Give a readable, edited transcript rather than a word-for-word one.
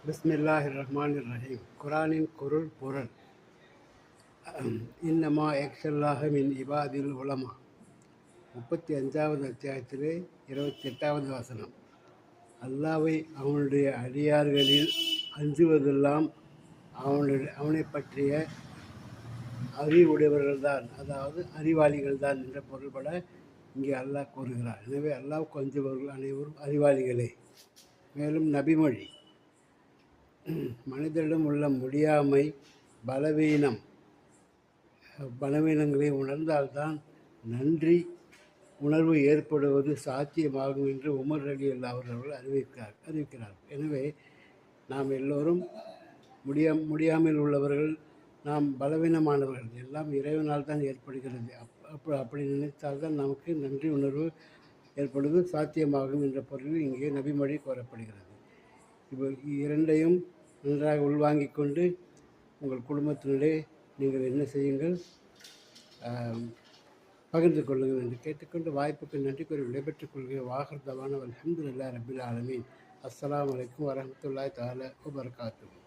பிஸ்மில்லாஹிர் ரஹ்மானிர் ரஹீம். குரானின் பொருள். இன்னமா எக்ஸல்லாஹ மின் இபாதில் உலமா. 35வது அத்தியாயத்திலே 28வது வசனம். அல்லாவை அவனுடைய அடியார்களில் அஞ்சுவதெல்லாம் அவனை பற்றிய அறிவுடையவர்கள்தான், அதாவது அறிவாளிகள்தான் என்ற பொருள்பட இங்கே அல்லாஹ் கூறுகிறார். எனவே அல்லாஹ்வுக்கு அஞ்சுபவர்கள் அனைவரும் அறிவாளிகளே. மேலும் நபிமொழி, மனிதரிடம் உள்ள முடியாமை, பலவீனங்களை உணர்ந்தால்தான் நன்றி உணர்வு ஏற்படுவது சாத்தியமாகும் என்று உமர் ரலியல்லாஹு அவர்கள் அறிவிக்கிறார். எனவே நாம் எல்லோரும் முடியாமல் உள்ளவர்கள், நாம் பலவீனமானவர்கள், எல்லாம் இறைவனால் தான் ஏற்படுகிறது. அப்படி நினைத்தால்தான் நமக்கு நன்றி உணர்வு ஏற்படுவது சாத்தியமாகும் என்ற பொருளில் இங்கே நபிமொழி கோரப்படுகிறது. இரண்டையும் நன்றாக உள்வாங்கிக் கொண்டு உங்கள் குடும்பத்தினரே நீங்கள் என்ன செய்யுங்கள், பகிர்ந்து கொள்ளுங்கள் என்று கேட்டுக்கொண்டு வாய்ப்புக்கு நன்றி கூறி விடைபெற்றுக் கொள்கிற வாகர்தவான அல்ஹம்துலில்லாஹி ரப்பில் ஆலமீன். அஸ்ஸலாமு அலைக்கும் வரஹ்மத்துல்லாஹி தஆலா வபரகாத்துஹு.